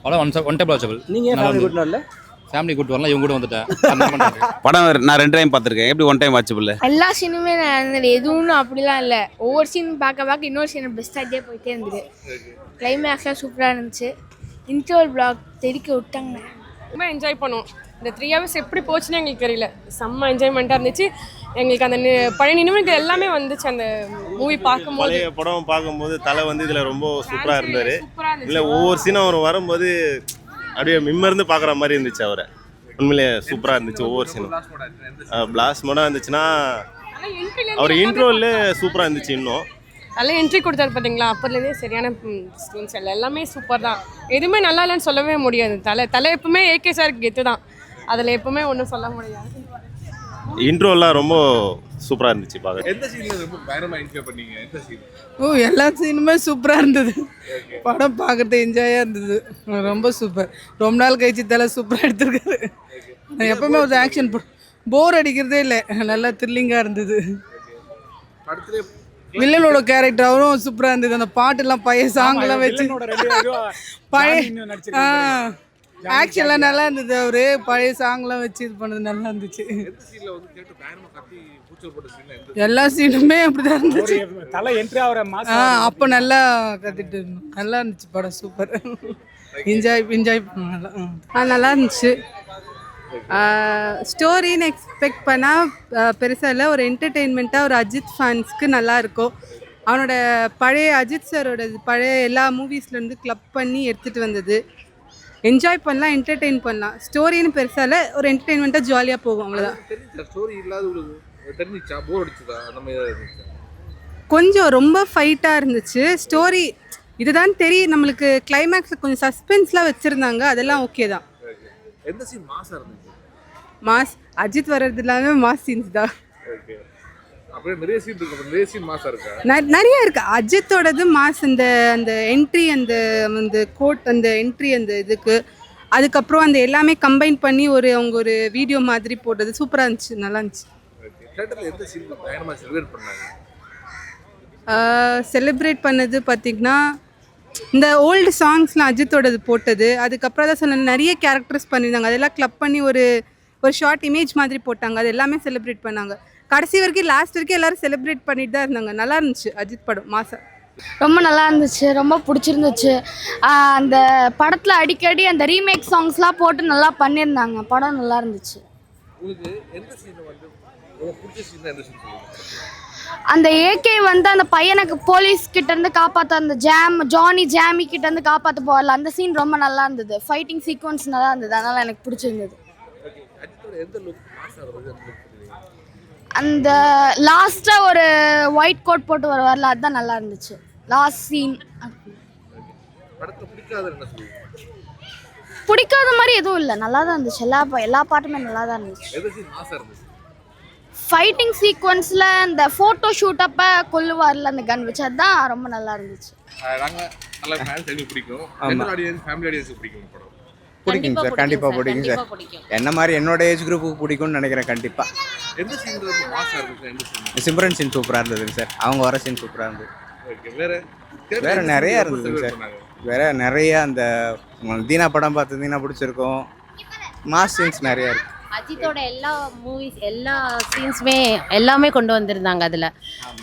படம் one time watchable. நீங்கள் family கூட்டு வரல? ஃபேமிலி கூட்டு வரலாம், இவங்க கூட வந்துட்டேன். படம் நான் 2 டைம் பார்த்துருக்கேன். எப்படி ஒன் டைம் வாட்சபிள்? எல்லா சீனுமே நடந்தது, எதுவும் அப்படிலாம் இல்லை. ஒவ்வொரு சீன் பார்க்க இன்னொரு சீன் பெஸ்ட்டாகிட்டே போயிட்டே இருந்தது. கிளைமேக்ஸ்லாம் சூப்பராக இருந்துச்சு. இன்டர்வல் பிளாக் தெறிக்க விட்டாங்க. ரொம்ப என்ஜாய் பண்ணுவோம். இந்த 3 hours எப்படி போச்சுன்னு எங்களுக்கு தெரியல. செம்ம என்ஜாய்மெண்ட்டாக இருந்துச்சு எங்களுக்கு. அந்த பழைய நினைவுகள் எல்லாமே வந்துச்சு அந்த மூவி பார்க்கும்போது. பழைய படம் பார்க்கும்போது தலை வந்து இதில் ரொம்ப சூப்பராக இருந்தார். இல்லை ஒவ்வொரு சீனும் அவர் வரும்போது அப்படியே மிம்மருந்து பார்க்குற மாதிரி இருந்துச்சு. அவரை உண்மையிலே சூப்பராக இருந்துச்சு ஒவ்வொரு சீனும். பிளாஸ்ட் மோடாக இருந்துச்சுன்னா அவர் இன்ட்ரோவில் சூப்பராக இருந்துச்சு. இன்னும் நல்ல என்ட்ரி கொடுத்தாரு பார்த்தீங்களா, அப்போதுலேருந்தே சரியான ஸ்க்ரீன்ஸ் எல்லாமே சூப்பர் தான். எதுவுமே நல்லா இல்லைன்னு சொல்லவே முடியாது. தலை எப்பவுமே ஏகே சாருக்கு கெத்து தான், அதில் எப்பவுமே ஒன்றும் சொல்ல முடியாது. இன்ட்ரோலாம் ரொம்ப சூப்பராக இருந்துச்சு பார்க்க. எந்த சீன்ல ரொம்ப பயங்கரமா என்ஜாய் பண்ணீங்க? எந்த சீன்? எல்லா சீனுமே சூப்பராக இருந்தது. படம் பார்க்குறது என்ஜாயாக இருந்தது. ரொம்ப சூப்பர். ரொம்ப நாள் கழிச்சு தலை சூப்பராக எடுத்துருக்காரு. எப்பவுமே ஒரு ஆக்ஷன் போர் அடிக்கிறதே இல்லை, நல்லா த்ரில்லிங்காக இருந்தது. வில்லனோட கேரக்டர் அவரும் சூப்பராக இருந்தது. அந்த பாட்டுலாம் பழைய சாங்லாம் வச்சு பழைய ஆக்ஷன்லாம் நல்லா இருந்தது. அவரு பழைய சாங்லாம் வச்சு இது பண்ணது நல்லா இருந்துச்சு. எல்லா சீனுமே அப்படிதான் இருந்துச்சு. அப்போ நல்லா கத்திட்டு இருந்தோம். நல்லா இருந்துச்சு படம், சூப்பர். என்ஜாய் பண்ணலாம். நல்லா இருந்துச்சு. ஸ்டோரின்னு எக்ஸ்பெக்ட் பண்ணால் பெருசாக இல்லை, ஒரு என்டர்டெயின்மெண்ட்டாக ஒரு அஜித் ஃபேன்ஸ்க்கு நல்லா இருக்கும். அவனோட பழைய அஜித் சாரோட பழைய எல்லா மூவிஸ்லேருந்து கிளப் பண்ணி எடுத்துகிட்டு வந்தது. என்ஜாய் பண்ணலாம், என்டர்டெயின் பண்ணலாம். ஸ்டோரின்னு பெருசாக இல்லை, ஒரு என்டர்டெயின்மெண்ட்டாக ஜாலியாக போகும், அவ்வளோதான். கொஞ்சம் ரொம்ப ஃபைட்டாக இருந்துச்சு. ஸ்டோரி இதுதான் தெரியும் நம்மளுக்கு. கிளைமேக்ஸில் கொஞ்சம் சஸ்பென்ஸ்லாம் வச்சுருந்தாங்க, அதெல்லாம் ஓகே தான். மாஸ் அஜித் வர்றது எல்லாமே மாஸ் சீன்ஸ் தான். நிறைய இருக்கு அஜித்தோடது மாஸ். அந்த என்ட்ரி, அந்த கோட், அந்த என்ட்ரி, அந்த இதுக்கு அதுக்கப்புறம் அந்த எல்லாமே கம்பைன் பண்ணி அவங்க ஒரு வீடியோ மாதிரி போட்டது சூப்பராக இருந்துச்சு, நல்லா இருந்துச்சு. செலிப்ரேட் பண்ணது பார்த்திங்கன்னா இந்த ஓல்டு சாங்ஸ்லாம் அஜித்தோடது போட்டது. அதுக்கப்புறம் தான் சொன்ன நிறைய கேரக்டர்ஸ் பண்ணியிருந்தாங்க, அதெல்லாம் கிளப் பண்ணி ஒரு ஷார்ட் இமேஜ் மாதிரி போட்டாங்க. அது எல்லாமே செலிப்ரேட் பண்ணாங்க. கடைசி வரைக்கும் லாஸ்ட் வரைக்கும் எல்லோரும் செலிப்ரேட் பண்ணிட்டு தான் இருந்தாங்க. நல்லா இருந்துச்சு அஜித் படம், மாசம். ரொம்ப நல்லா இருந்துச்சு, ரொம்ப பிடிச்சிருந்துச்சு. அந்த படத்தில் அடிக்கடி அந்த ரீமேக் சாங்ஸ்லாம் போட்டு நல்லா பண்ணியிருந்தாங்க. படம் நல்லா இருந்துச்சு. அந்த ஏகே வந்து அந்த பையனுக்கு போலீஸ் கிட்டேருந்து காப்பாற்ற, அந்த ஜாமி கிட்டேருந்து காப்பாற்ற போகல, அந்த சீன் ரொம்ப நல்லா இருந்தது. ஃபைட்டிங் சீக்வன்ஸ் நல்லா இருந்தது, அதனால் எனக்கு பிடிச்சிருந்தது. அந்த லாஸ்ட்டாக ஒரு ஒயிட் கோட் போட்டு வரல, அதுதான் நல்லா இருந்துச்சு லாஸ்ட் சீன். பிடிக்காத மாதிரி எதுவும் இல்லை, நல்லா தான் இருந்துச்சு. எல்லா பாட்டுமே நல்லா தான் இருந்துச்சு. ஃபைட்டிங் சீக்வன்ஸில் இந்த ஃபோட்டோ ஷூட் அப்போ கொல்லுவார்ல அந்த கன் வச்சு, அதுதான் ரொம்ப நல்லா இருந்துச்சு. பிடிக்கும் சார், கண்டிப்பாக பிடிக்கும் சார். என்ன மாதிரி என்னோட ஏஜ் குரூப்புக்கு பிடிக்கும்னு நினைக்கிறேன். கண்டிப்பாக சிம்ரன் சீன் சூப்பராக இருந்ததுங்க சார். அவங்க வர சீன் சூப்பராக இருந்தது. வேறு நிறையா இருந்ததுங்க சார். வேறு நிறைய அந்த தீனா படம் பார்த்துருந்தீங்கன்னா பிடிச்சிருக்கும். மாஸ் சீன்ஸ் நிறையா இருக்குது. அஜித்தோட எல்லா மூவிஸ், எல்லா சீன்ஸுமே எல்லாமே கொண்டு வந்திருந்தாங்க. அதில்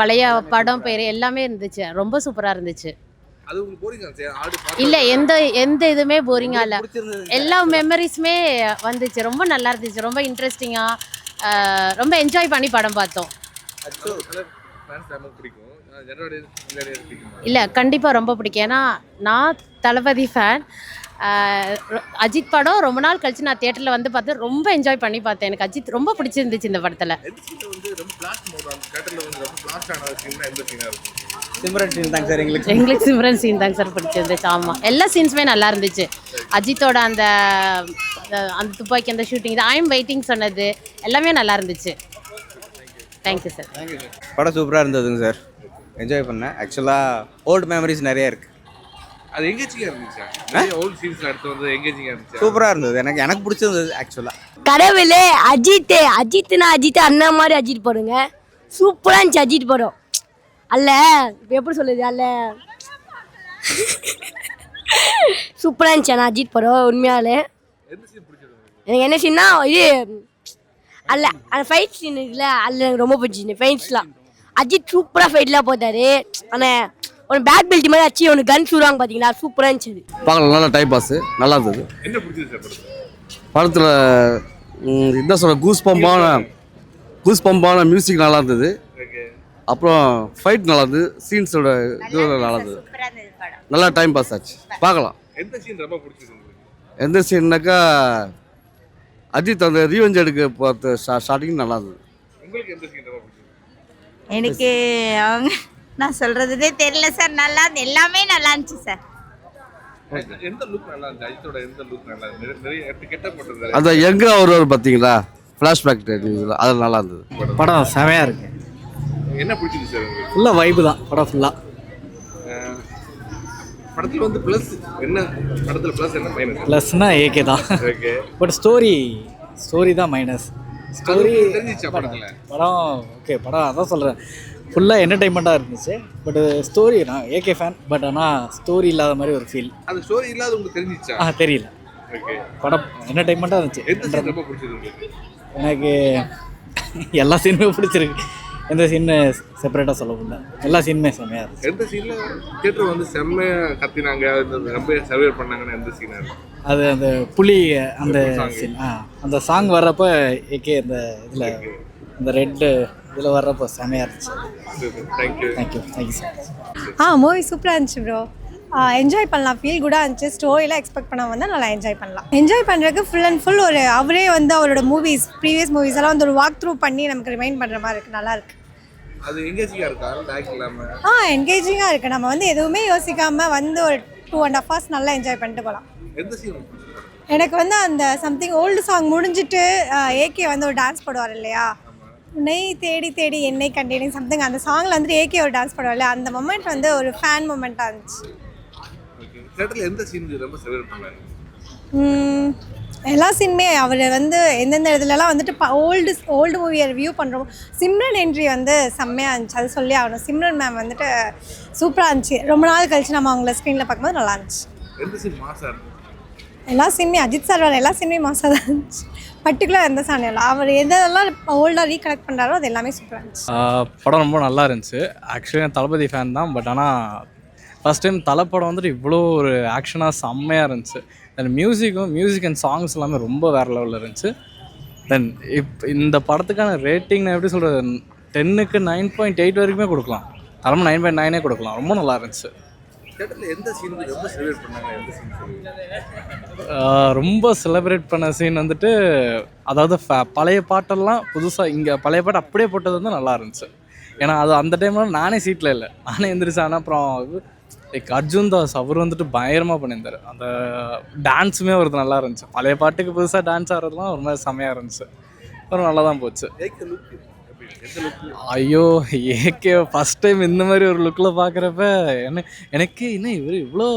பழைய படம் பேர் எல்லாமே இருந்துச்சு, ரொம்ப சூப்பராக இருந்துச்சு. இல்லை, எந்த இதுவுமே போரிங்காக இல்லை. எல்லா மெமரிஸுமே வந்துச்சு, ரொம்ப நல்லா இருந்துச்சு. ரொம்ப இன்ட்ரெஸ்டிங்காக ரொம்ப என்ஜாய் பண்ணி படம் பார்த்தோம். இல்லை, கண்டிப்பாக ரொம்ப பிடிக்கும். ஏன்னா நான் தளபதி ஃபேன். அஜித் படம் ரொம்ப நாள் கழிச்சு நான் தியேட்டரில் வந்து பார்த்து ரொம்ப என்ஜாய் பண்ணி பார்த்தேன். எனக்கு அஜித் ரொம்ப பிடிச்சிருந்துச்சு இந்த படத்தில். சிம்ரன் சீன் தாங்க சார். எங்களுக்கு சிம்ரன் சீன் தாங்க சார் பிடிச்சிருந்துச்சு. ஆமாம், எல்லா சீன்ஸுமே நல்லா இருந்துச்சு. அஜித்தோட அந்த துப்பாக்கி, அந்த ஷூட்டிங், ஐ எம் வெயிட்டிங் சொன்னது எல்லாமே நல்லா இருந்துச்சு. Thank you sir. படம் சூப்பராக இருந்ததுங்க சார், என்ஜாய் பண்ணேன். ஆக்சுவலாக ஓல்டு மெமரிஸ் நிறைய இருக்குது. அது எங்கேஜிங்காக இருந்துச்சு. ஓல்டு சீன்ஸ்ல எடுத்து வந்து எங்கேஜிங்காக இருந்துச்சு. சூப்பராக இருந்தது. எனக்கு பிடிச்சிருந்தது ஆக்சுவலாக. கடவுளே, அஜித்னா அஜித் அண்ணா மாதிரி அஜித் போடுங்க. சூப்பராக இருந்துச்சு அஜித் படம். அல்ல இப்போ எப்படி சொல்லுது, அல்ல சூப்பராக இருந்துச்சு ஆனால் அஜித் படம் உண்மையாலே. எனக்கு என்ன சீன்னா இது அல்ல அந்த ஃபைட் சீன் இருக்குல்ல, அதில் எனக்கு ரொம்ப பிடிச்சிருந்தது ஃபைட்ஸ்லாம். அஜித் சூப்பராக ஃபைட்லாம் போட்டார். ஆனால் ஒரு பேக் பெல்ட் மாதிரி ஆச்சு, ஒன்று கன் சூடுவாங்க பார்த்தீங்களா, சூப்பராக இருந்துச்சு. பார்க்கலாம், நல்லா டைம் பாஸ், நல்லா இருந்தது. என்ன பிடிச்சது சார் படத்தில் என்ன சொல்ற கூஸ் பம்பான மியூசிக் நல்லா இருந்தது. அப்புறம் ஃபைட் நல்லா இருந்தது, சீன்ஸோட இது நல்லா இருந்தது. நல்லா டைம் பாஸ் ஆச்சு, பார்க்கலாம். எந்த சீன் ரொம்ப பிடிச்சது உங்களுக்கு? எந்த சீன்னாக்கா அஜித் அந்த ரீவெஞ்ச் எடுக்க பார்த்த ஸ்டார்டிங் நல்லா இருந்தது. உங்களுக்கு எந்த சீன் ரொம்ப பிடிச்சது? எனக்கு அவங்க நான் சொல்கிறதே தெரியல சார். நல்லா எல்லாமே நல்லா இருந்துச்சு சார். எந்த லுக் நல்லா இருந்துச்சு? அஜித்தோட எந்த லுக் நல்லா இருந்துச்சு? நிறைய கெட்ட போட்டிருந்தாரு. அந்த எங்கே அவர் பார்த்தீங்களா ஃப்ளாஷ்பேக் அது நல்லா இருந்தது. படம் செமையாக இருக்கு. என்ன பிடிச்சது சார் உங்களுக்கு? ஃபுல்லாக வைப்பு தான் படம் ஃபுல்லாக. படத்தில் வந்து ப்ளஸ் என்ன? படத்தில் ப்ளஸ் என்ன மைனஸ்? ப்ளஸ்னா ஏகே தான். ஓகே. பட் ஸ்டோரி தான் மைனஸ். ஸ்டோரி தெரிஞ்சிச்சா படத்தில்? படம் ஓகே, படம் அதான் சொல்கிறேன், ஃபுல்லாக என்டர்டைன்மெண்ட்டாக இருந்துச்சு. பட் ஸ்டோரி நான் ஏகே ஃபேன், பட் ஆனால் ஸ்டோரி இல்லாத மாதிரி ஒரு ஃபீல். அந்த ஸ்டோரி இல்லாத உங்களுக்கு தெரிஞ்சிச்சா? தெரியல. ஓகே. படம் என்டர்டைன்மெண்ட்டாக இருந்துச்சு. எந்த சீன் ரொம்ப பிடிச்சது உங்களுக்கு? எனக்கு எல்லா சீனுமே பிடிச்சிருக்கு. எந்த சீன்னு செப்பரேட்டாக சொல்ல முடியல, எல்லா சீனுமே செம்மையாக இருந்துச்சு. எந்த சீனில் தியேட்டர் வந்து செம்மையாக கத்தினாங்க, ரொம்ப சர்வே பண்ணாங்கன்னு எந்த சீனாக இருக்கும்? அது அந்த புலி அந்த சீன், அந்த சாங் வர்றப்போ ஏகே அந்த இதில் அந்த ரெட்டு இதில் வர்றப்போ செம்மையாக இருந்துச்சு. Thank you sir. மூவி சூப்பராக இருந்துச்சு ப்ரோ. என்ஜாய் பண்ணலாம், ஃபீல் குடாக இருந்துச்சு. ஸ்டோரிலாம் எக்ஸ்பெக்ட் பண்ண வந்தால் நல்லா என்ஜாய் பண்ணலாம். என்ஜாய் பண்ணுறதுக்கு ஃபுல் அண்ட் ஃபுல் ஒரு அவரே வந்து அவரோட ப்ரீவியஸ் மூவிஸ் எல்லாம் வந்து ஒரு வாக் த்ரூ பண்ணி நமக்கு ரிமைண்ட் பண்ணுற மாதிரி இருக்குது. நல்லா இருக்குது. அது எங்கேஜிங்காக இருக்கா? லேக் இல்லாமல் என்கேஜிங்காக இருக்குது. நம்ம வந்து எதுவுமே யோசிக்காமல் வந்து ஒரு 2.5 hours நல்லா என்ஜாய் பண்ணிட்டு போகலாம். எந்த சீன்? எனக்கு வந்து அந்த சம்திங் ஓல்டு சாங் முடிஞ்சிட்டு ஏகே வந்து ஒரு டான்ஸ் போடுவார் இல்லையா, உன்னை தேடி தேடி என்னை கண்டேன் சம்திங், அந்த சாங்கில் வந்துட்டு ஏகே ஒரு டான்ஸ் போடுவார் இல்லையா, அந்த மொமெண்ட் வந்து ஒரு ஃபேன் மொமெண்ட்டாக இருந்துச்சு. தியேட்டரில் எந்த சீன் ரொம்ப செலிப்ரேட் பண்ணாரு? எல்லா சீனுமே அவர் வந்து எந்தெந்த இதுலலாம் வந்துட்டு ஓல்டு மூவியை ரிவ்யூ பண்ணுறோம். சிம்ரன் என்ட்ரி வந்து செம்மையாக இருந்துச்சு, அது சொல்லி ஆகணும். சிம்ரன் மேம் வந்துட்டு சூப்பராக இருந்துச்சு. ரொம்ப நாள் கழிச்சு நம்ம அவங்கள ஸ்க்ரீனில் பார்க்கும்போது நல்லா இருந்துச்சு. எந்த சீன் மாசா இருந்துச்சு? எல்லா சீனுமே அஜித் சார் வர எல்லா சீனுமே மாசாக தான் இருந்துச்சு. பர்டிகுலர் எந்த சாங் இல்லை, அவர் எதெல்லாம் ஓல்டாக ரீகலெக்ட் பண்ணுறாரோ அது எல்லாமே சூப்பராக இருந்துச்சு. படம் ரொம்ப நல்லா இருந்துச்சு. ஆக்சுவலி நான் தளபதி ஃபேன் தான், பட் ஆனால் ஃபஸ்ட் டைம் தலை படம் வந்துட்டு இவ்வளோ ஒரு ஆக்ஷனாக செம்மையாக இருந்துச்சு. தென் மியூசிக் அண்ட் சாங்ஸ் எல்லாமே ரொம்ப வேறு லெவலில் இருந்துச்சு. தென் இந்த படத்துக்கான ரேட்டிங் நான் எப்படி சொல்கிறது, 10க்கு 9.8 வரைக்குமே கொடுக்கலாம், தலைமை 9.9 கொடுக்கலாம். ரொம்ப நல்லா இருந்துச்சு. தியேட்டரில் எந்த சீன் ரொம்ப செலிப்ரேட் பண்ணாங்க? எந்த சீன் ரொம்ப செலிப்ரேட் பண்ண சீன் வந்துட்டு, அதாவது பழைய பாட்டெல்லாம் புதுசாக இங்கே பழைய பாட்டு அப்படியே போட்டது வந்து நல்லா இருந்துச்சு. ஏன்னா அது அந்த டைமில் நானே சீட்டில் இல்லை, நானே எந்திரிச்சேன். அப்புறம் அர்ஜுன் தாஸ் அவர் வந்துட்டு பயங்கரமாக பண்ணியிருந்தார். அந்த டான்ஸுமே வருது நல்லா இருந்துச்சு. பழைய பாட்டுக்கு புதுசாக டான்ஸ் ஆடுறதுலாம் ஒரு மாதிரி செம்மையாக இருந்துச்சு. அப்புறம் நல்லா தான் போச்சு. ஐயோ ஏகே ஃபஸ்ட் டைம் இந்த மாதிரி ஒரு லுக்கில் பார்க்குறப்ப எனக்கு இன்னும் இவர் இவ்வளோ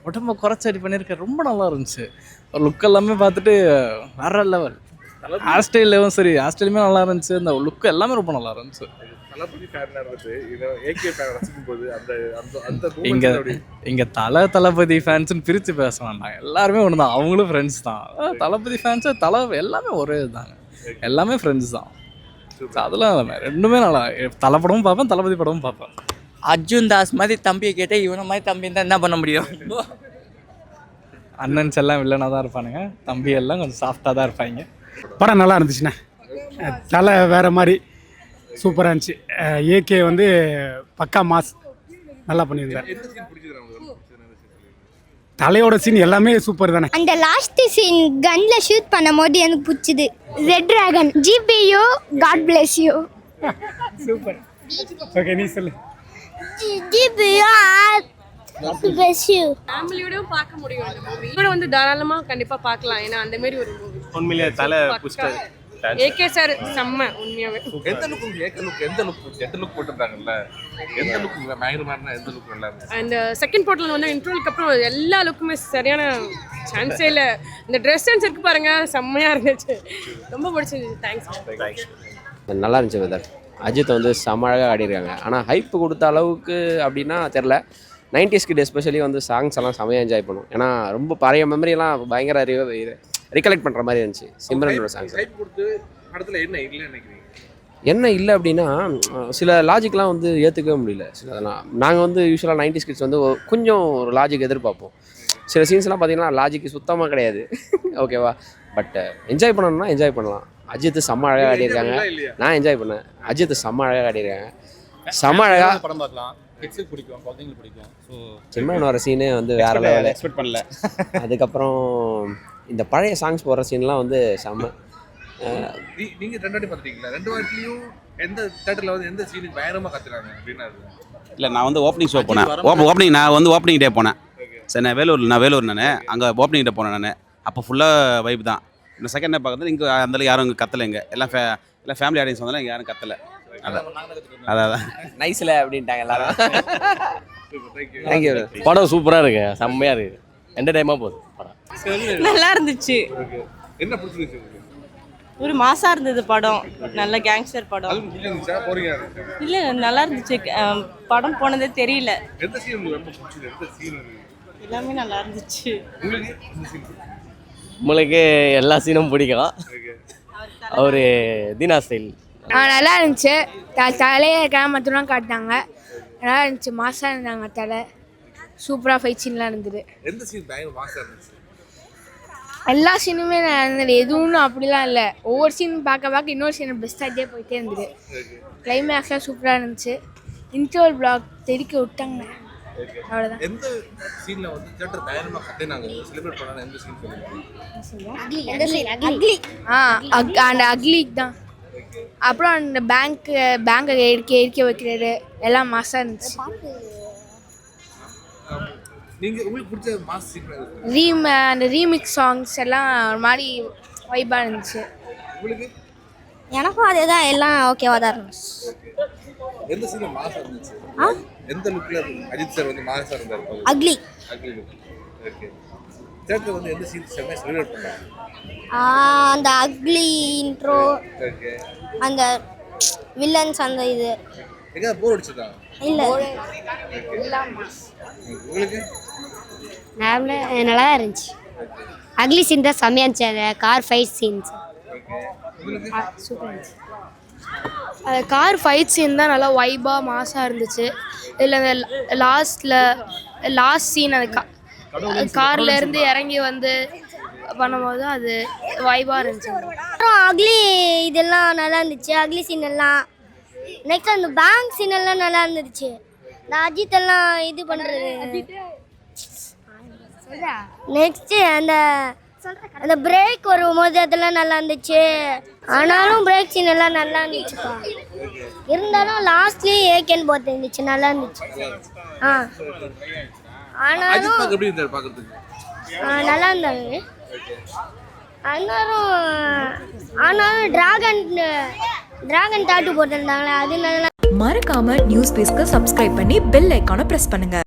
உடம்ப குறைச்சடி பண்ணியிருக்க ரொம்ப நல்லா இருந்துச்சு. ஒரு லுக் எல்லாமே பார்த்துட்டு வேற லெவல். ஹேர் ஸ்டைலும் சரி, ஹேர் ஸ்டைலுமே நல்லா இருந்துச்சு. அந்த லுக் எல்லாமே ரொம்ப நல்லா இருந்துச்சு. இங்க தளபதி ஃபேன்ஸ்னு பிரித்து பேச வேண்டாம், எல்லாருமே ஒன்று தான், அவங்களும் ஃப்ரெண்ட்ஸ் தான். தளபதி ஃபேன்ஸு எல்லாமே ஒரே இதுதாங்க, எல்லாமே ஃப்ரெண்ட்ஸ் தான். அதெல்லாம் ரெண்டுமே நல்லா, தலை படமும் பார்ப்பேன், தளபதி படமும் பார்ப்பேன். அர்ஜுன் தாஸ் மாதிரி தம்பியை கேட்டால் இவனை மாதிரி தம்பி தான் என்ன பண்ண முடியும்? அண்ணன்ஸ் எல்லாம் வில்லனாக தான் இருப்பானுங்க, தம்பி எல்லாம் கொஞ்சம் சாஃப்டாக தான் இருப்பாங்க. படம் நல்லா இருந்துச்சுண்ணே, தலை வேறு மாதிரி சூப்பராக இருந்துச்சு. ஏகே வந்து பக்கா மாஸ் நல்லா பண்ணியிருந்தார். தலையோட சீன் எல்லாமே சூப்பர் தானே. அந்த லாஸ்ட் சீன் கன்ல ஷூட் பண்ணும்போது எனக்கு பிடிச்சது. Red dragon GBU god bless you. Super. Okay நீ சொல்லு. GBU god bless you. ஃபேமிலியோடவும் பார்க்க முடியும் அந்த மூவி. கூட வந்து தாராளமாக கண்டிப்பாக பார்க்கலாம், ஏன்னா அந்த மாதிரி ஒரு மூவி. உண்மையிலேயே தலை புஷ்டர் ஏகே சார் செம்ம உண்மையாவே. எந்த லுக் போட்டுருந்தாங்கல்ல, எந்த லுக் பயங்கரமான, எந்த லுக் நல்லா இருந்துச்சு? அந்த செகண்ட் போர்ட்டில் வந்து இன்ட்ரோலுக்கு அப்புறம் எல்லா லுக்குமே சரியான சான்ஸே இல்லை. இந்த ட்ரெஸ் சென்ஸ் இருக்கு பாருங்க, செம்மையாக இருந்துச்சு, ரொம்ப பிடிச்சிருந்துச்சு. தேங்க்ஸ். நல்லா இருந்துச்சு வெதர். அஜித் வந்து செம்ம அழகாக ஆடிருக்காங்க. ஆனால் ஹைப்பு கொடுத்த அளவுக்கு அப்படின்னா தெரில, 90s கிட் எஸ்பெஷலி வந்து சாங்ஸ் எல்லாம் செமையாக என்ஜாய் பண்ணும். ஏன்னா ரொம்ப பழைய மெமரியெல்லாம் பயங்கர ரிகலெக்ட் பண்ணுற மாதிரி இருந்துச்சு சிம்ரனோட சாங்ஸ். படத்தில் என்ன இல்லைன்னு நினைக்கிறீங்க? என்ன இல்லை அப்படின்னா சில லாஜிக்லாம் வந்து ஏற்றுக்கவே முடியல. சிலதெல்லாம் நாங்கள் வந்து யூஸ்வலாக 90s கிட்ஸ் வந்து கொஞ்சம் ஒரு லாஜிக் எதிர்பார்ப்போம். சில சீன்ஸ்லாம் பார்த்தீங்கன்னா லாஜிக் சுத்தமாக கிடையாது. ஓகேவா? பட் என்ஜாய் பண்ணணும்னா என்ஜாய் பண்ணலாம். அஜித் செம்ம அழகாக ஆடிருக்காங்க. நான் என்ஜாய் பண்ணேன். அஜித் செம்ம அழகாக ஆடிருக்காங்க. செம்ம அழகாக படம் பார்க்கலாம். கிட்ஸுக்கு பிடிக்கும், குழந்தைங்களுக்கு பிடிக்கும். ஸோ சிம்ரன் வர சீனே வந்து வேற லெவலில் எக்ஸ்பெக்ட் பண்ணல. அதுக்கப்புறம் இந்த பழைய சாங்ஸ் போடுற சீன்லாம் வந்து செம்ம. நீங்கள் 2 வாட்டி பார்த்துட்டீங்களா? 2 வாட்டிலையும் எந்த தேட்டரில் வந்து எந்த சீனுக்கு பயங்கரமாக கத்துறாங்க அப்படின்னா? இல்லை, நான் வந்து ஓப்பனிங் ஷோ போனேன். நான் வந்து ஓப்பனிங் டே போனேன். சரி, நான் வேலூர் நான் அங்கே ஓப்பனிங் டே போனேன். நான் அப்போ ஃபுல்லாக வைப் தான். இந்த செகண்ட் டே பார்க்குறது இங்கே அந்தளவு யாரும் இங்கே கத்தலைங்க. எல்லாம் ஃபேமிலி ஆடியன்ஸ் வந்தாலும் இங்கே யாரும் கத்தலை. அதான் நைஸில் அப்படின்ட்டாங்க எல்லாரும். தேங்க்யூ. படம் சூப்பராக இருக்கு, செம்மையாக இருக்கு, என்டர்டைமாக போகுது படம். நல்லா இருந்துச்சு. என்ன பிடிச்சிருந்துச்சு? ஒரு மாசா இருந்தது படம். நல்ல கேங்ஸ்டர் படம். போறீங்க? இல்லை நல்லா இருந்துச்சு. படம் போனதே தெரியல. எந்த சீன் உங்களுக்கு ரொம்ப பிடிச்சது? எந்த சீன் எல்லாமே நல்லா இருந்துச்சு. உங்களுக்கு எந்த சீன்? உங்களுக்கு எல்லா சீனும் பிடிக்கும். அவர் தீனா ஸ்டைல் நல்லா இருந்துச்சு. தலையை கிராமத்துலாம் காட்டினாங்க. நல்லா இருந்துச்சு, மாசாக இருந்தாங்க. தலை சூப்பராக ஃபைட் சீன்லாம் இருந்தது. எந்த சீன் பயங்கர மாசா இருந்துச்சு? எல்லா சீனுமே நல்லா இருந்தது. எதுவும் அப்படிலாம் இல்லை. ஒவ்வொரு சீன் பார்க்க இன்னொரு சீன் பெஸ்ட்டாகிட்டே போயிட்டே இருந்தது. கிளைமேக்ஸ்லாம் சூப்பராக இருந்துச்சு. இன்டர்வல் பிளாக் தெறிக்க விட்டாங்க. அவ்வளோதான். எந்த சீன்ல வந்து தியேட்டர் பயங்கரமா கத்தினாங்க, செலிப்ரேட் பண்ணாங்க? எந்த சீன் சொல்லுங்க? அந்த அக்லி தான். அப்புறம் அந்த பேங்கை எரிக்க வைக்கிறது எல்லாம் மாசாக இருந்துச்சு. நீங்க உங்களுக்கு பிடிச்ச மாஸ் சீன்? அந்த ரீமிக்ஸ் சாங்ஸ் எல்லாம் ஒரு மாதிரி வைபாக இருந்துச்சு. உங்களுக்கு? எனக்கும் அதே தான், எல்லாம் ஓகேவாக தான் இருந்துச்சு. எந்த சீன் மாசா இருந்துச்சு? எந்த லுக்ல அஜித் சார் வந்து மாசா இருந்தார்? Ugly look. ஓகே. தியேட்டர் வந்து எந்த சீன் செமையா செலிப்ரேட் பண்ணாங்க? அந்த அக்லி இன்ட்ரோ, ஓகே. அந்த வில்லன்ஸ், அந்த இது எங்க போர் அடிச்சதா? இல்லை. உங்களுக்கு? நல்லா தான் இருந்துச்சு. அக்லி சீன் தான் செம்மையாக இருந்துச்சு. அந்த கார் ஃபைட் சீன்ஸ் சூப்பராக இருந்துச்சு. அந்த கார் ஃபைட் சீன் தான் நல்லா வைபாக மாசாக இருந்துச்சு. இதில் அந்த லாஸ்ட் சீன் அந்த கார்லேருந்து இறங்கி வந்து பண்ணும்போது அது வைபாக இருந்துச்சு. அப்புறம் அக்லி இதெல்லாம் நல்லா இருந்துச்சு. அக்லி சீன் எல்லாம். நெக்ஸ்ட் அந்த பேங்க் சீன் எல்லாம் நல்லா இருந்துச்சு. இந்த அஜித் எல்லாம் இது பண்ணுறது. நெக்ஸ்ட் அந்த பிரேக் வரும்போது அதெல்லாம் நல்லா இருந்துச்சு. ஆனாலும் பிரேக் சீன் எல்லாம் நல்லா இருந்துச்சுப்பா. இருந்தாலும் லாஸ்ட்லேயே ஏகேன்னு போட்டு இருந்துச்சு, நல்லா இருந்துச்சு. ஆனாலும் எப்படி இருந்தாரு பார்க்கிறதுக்கு? நல்லா இருந்தாங்க. ஆனாலும் டிராகன் டாட்டு போட்டிருந்தாங்களே, அது நல்லா. மறக்காம நியூஸ் பேஸ்க்கு சப்ஸ்கிரைப் பண்ணி பெல் ஐகானை பிரஸ் பண்ணுங்க.